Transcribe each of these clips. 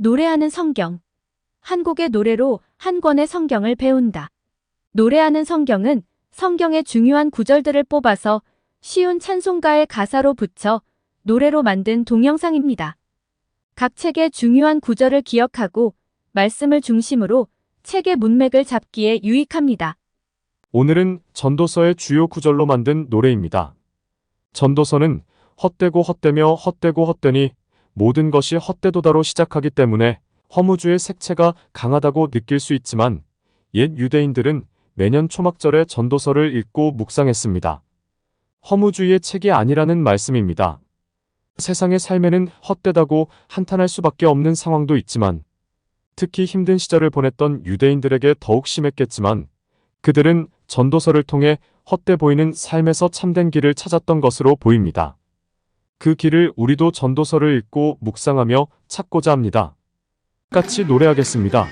노래하는 성경. 한 곡의 노래로 한 권의 성경을 배운다. 노래하는 성경은 성경의 중요한 구절들을 뽑아서 쉬운 찬송가의 가사로 붙여 노래로 만든 동영상입니다. 각 책의 중요한 구절을 기억하고 말씀을 중심으로 책의 문맥을 잡기에 유익합니다. 오늘은 전도서의 주요 구절로 만든 노래입니다. 전도서는 헛되고 헛되며 헛되고 헛되니 모든 것이 헛되도다로 시작하기 때문에 허무주의 색채가 강하다고 느낄 수 있지만 옛 유대인들은 매년 초막절에 전도서를 읽고 묵상했습니다. 허무주의의 책이 아니라는 말씀입니다. 세상의 삶에는 헛되다고 한탄할 수밖에 없는 상황도 있지만 특히 힘든 시절을 보냈던 유대인들에게 더욱 심했겠지만 그들은 전도서를 통해 헛돼 보이는 삶에서 참된 길을 찾았던 것으로 보입니다. 그 길을 우리도 전도서를 읽고 묵상하며 찾고자 합니다. 같이 노래하겠습니다.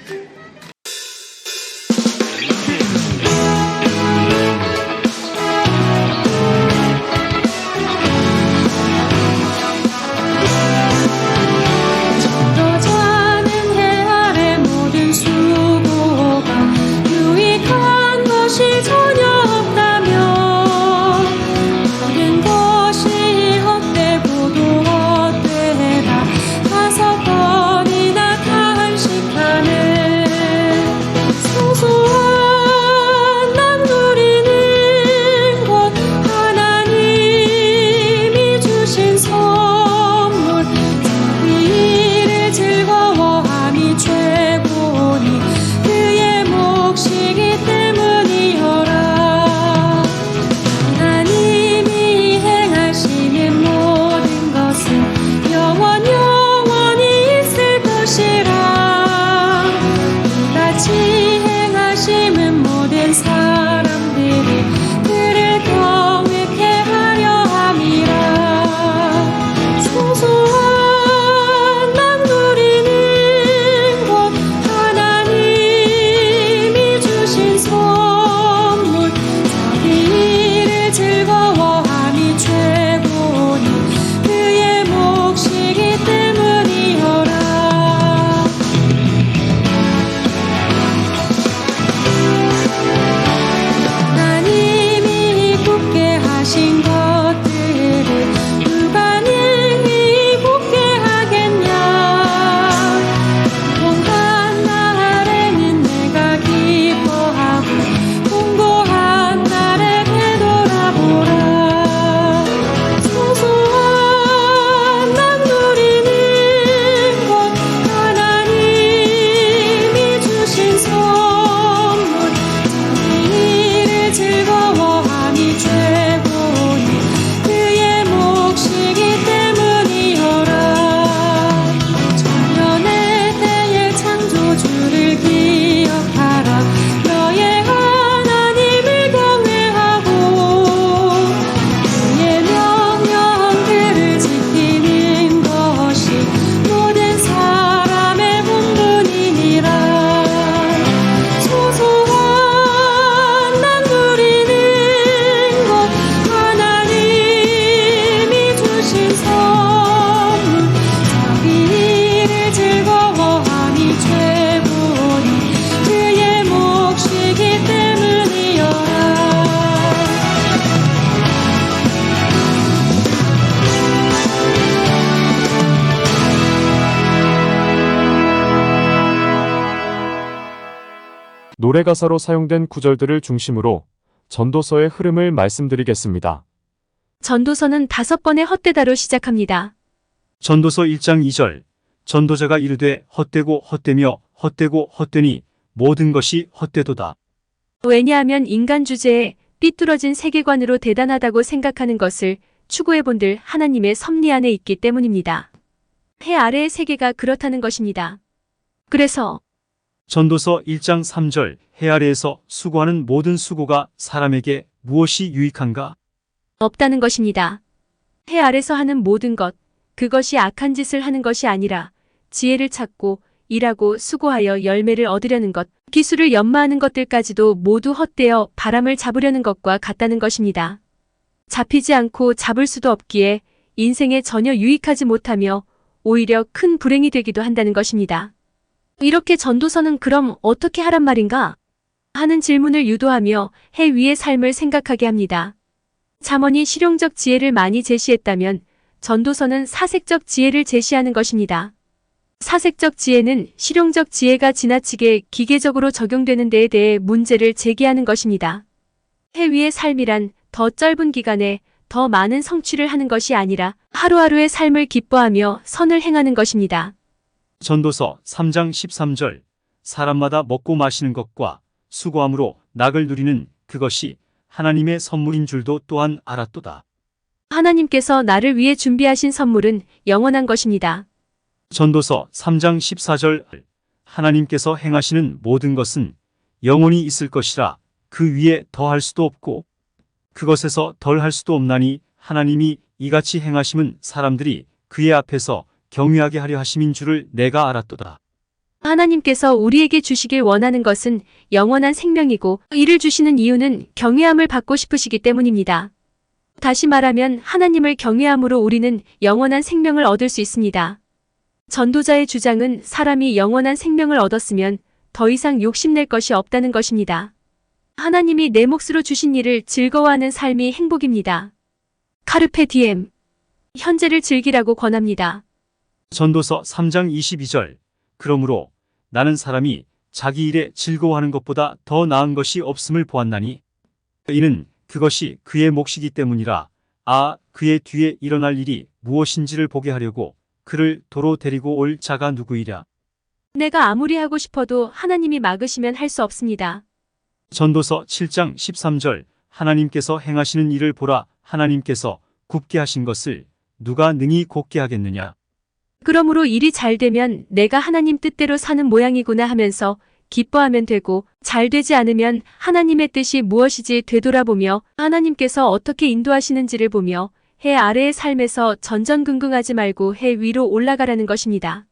노래 가사로 사용된 구절들을 중심으로 전도서의 흐름을 말씀드리겠습니다. 전도서는 5번의 헛되다로 시작합니다. 전도서 1장 2절 전도자가 이르되 헛되고 헛되며 헛되고 헛되니 모든 것이 헛되도다. 왜냐하면 인간 주제에 삐뚤어진 세계관으로 대단하다고 생각하는 것을 추구해본들 하나님의 섭리 안에 있기 때문입니다. 해 아래의 세계가 그렇다는 것입니다. 그래서 전도서 1장 3절 해 아래에서 수고하는 모든 수고가 사람에게 무엇이 유익한가? 없다는 것입니다. 해 아래서 하는 모든 것, 그것이 악한 짓을 하는 것이 아니라 지혜를 찾고 일하고 수고하여 열매를 얻으려는 것, 기술을 연마하는 것들까지도 모두 헛되어 바람을 잡으려는 것과 같다는 것입니다. 잡히지 않고 잡을 수도 없기에 인생에 전혀 유익하지 못하며 오히려 큰 불행이 되기도 한다는 것입니다. 이렇게 전도서는 그럼 어떻게 하란 말인가? 하는 질문을 유도하며 해 위의 삶을 생각하게 합니다. 잠언이 실용적 지혜를 많이 제시했다면 전도서는 사색적 지혜를 제시하는 것입니다. 사색적 지혜는 실용적 지혜가 지나치게 기계적으로 적용되는 데에 대해 문제를 제기하는 것입니다. 해 위의 삶이란 더 짧은 기간에 더 많은 성취를 하는 것이 아니라 하루하루의 삶을 기뻐하며 선을 행하는 것입니다. 전도서 3장 13절 사람마다 먹고 마시는 것과 수고함으로 낙을 누리는 그것이 하나님의 선물인 줄도 또한 알았도다. 하나님께서 나를 위해 준비하신 선물은 영원한 것입니다. 전도서 3장 14절 하나님께서 행하시는 모든 것은 영원히 있을 것이라 그 위에 더할 수도 없고 그것에서 덜할 수도 없나니 하나님이 이같이 행하심은 사람들이 그의 앞에서 경외하게 하려 하심인 줄을 내가 알았도다. 하나님께서 우리에게 주시길 원하는 것은 영원한 생명이고 이를 주시는 이유는 경외함을 받고 싶으시기 때문입니다. 다시 말하면 하나님을 경외함으로 우리는 영원한 생명을 얻을 수 있습니다. 전도자의 주장은 사람이 영원한 생명을 얻었으면 더 이상 욕심낼 것이 없다는 것입니다. 하나님이 내 몫으로 주신 일을 즐거워하는 삶이 행복입니다. 카르페 디엠. 현재를 즐기라고 권합니다. 전도서 3장 22절 그러므로 나는 사람이 자기 일에 즐거워하는 것보다 더 나은 것이 없음을 보았나니 이는 그것이 그의 몫이기 때문이라. 그의 뒤에 일어날 일이 무엇인지를 보게 하려고 그를 도로 데리고 올 자가 누구이랴. 내가 아무리 하고 싶어도 하나님이 막으시면 할 수 없습니다. 전도서 7장 13절 하나님께서 행하시는 일을 보라. 하나님께서 굽게 하신 것을 누가 능히 곱게 하겠느냐. 그러므로 일이 잘 되면 내가 하나님 뜻대로 사는 모양이구나 하면서 기뻐하면 되고, 잘 되지 않으면 하나님의 뜻이 무엇이지 되돌아보며 하나님께서 어떻게 인도하시는지를 보며 해 아래의 삶에서 전전긍긍하지 말고 해 위로 올라가라는 것입니다.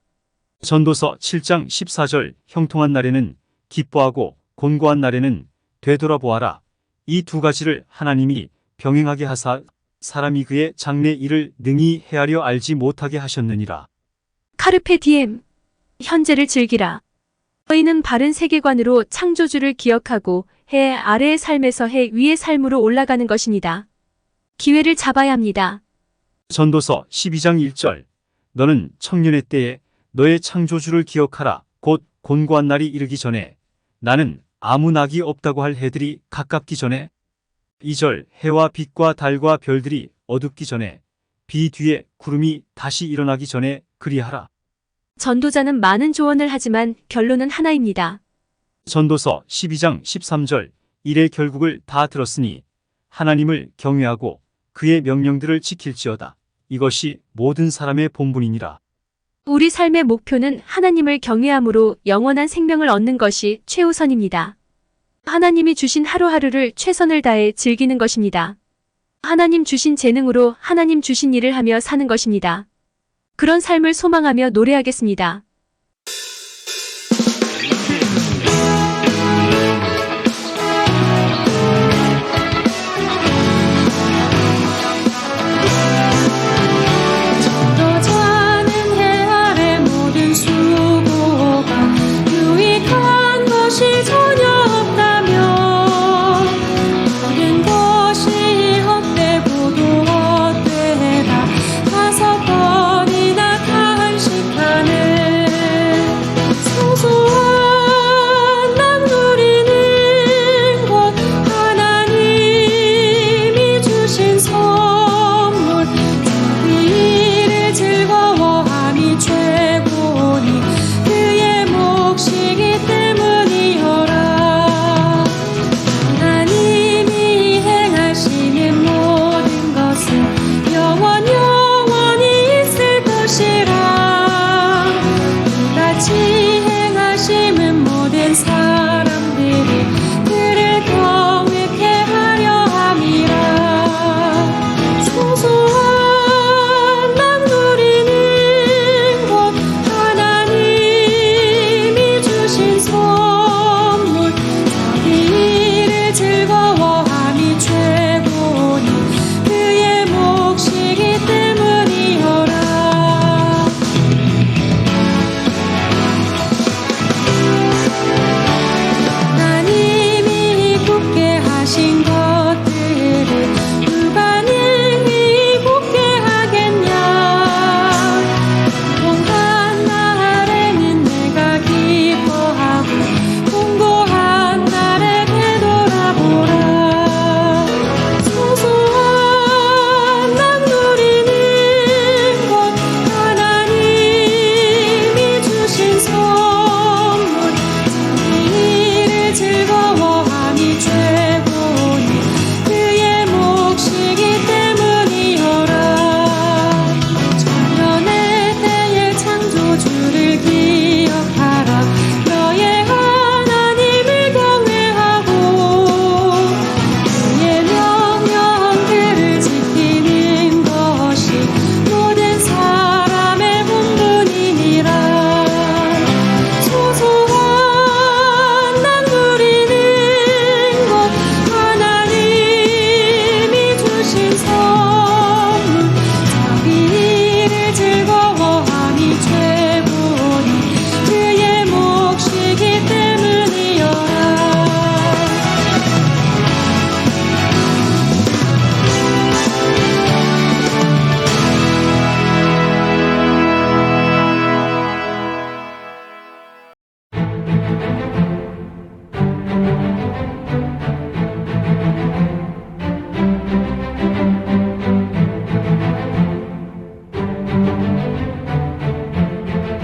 전도서 7장 14절 형통한 날에는 기뻐하고 곤고한 날에는 되돌아보아라. 이 두 가지를 하나님이 병행하게 하사 사람이 그의 장래 일을 능히 헤아려 알지 못하게 하셨느니라. 카르페 디엠. 현재를 즐기라. 의인은 바른 세계관으로 창조주를 기억하고 해 아래의 삶에서 해 위의 삶으로 올라가는 것입니다. 기회를 잡아야 합니다. 전도서 12장 1절 너는 청년의 때에 너의 창조주를 기억하라. 곧 곤고한 날이 이르기 전에 나는 아무 낙이 없다고 할 해들이 가깝기 전에 2절 해와 빛과 달과 별들이 어둡기 전에 비 뒤에 구름이 다시 일어나기 전에 그리하라. 전도자는 많은 조언을 하지만 결론은 하나입니다. 전도서 12장 13절 일의 결국을 다 들었으니 하나님을 경외하고 그의 명령들을 지킬지어다. 이것이 모든 사람의 본분이니라. 우리 삶의 목표는 하나님을 경외함으로 영원한 생명을 얻는 것이 최우선입니다. 하나님이 주신 하루하루를 최선을 다해 즐기는 것입니다. 하나님 주신 재능으로 하나님 주신 일을 하며 사는 것입니다. 그런 삶을 소망하며 노래하겠습니다. 전도자는 해 아래 모든 수고가 유익한 것이 전혀 없다며 모든 것이 헛되고도 헛되다 5번이나 탄식하네. 소소한 낙 누리는 것 하나님이 주신 선물 이를 즐거워함이 최고니 그의 몫이기 때문이여라. 하나님이 행하시는 모든 것은 영원히 있을 것이라. 그같이 행하심은 모든 삶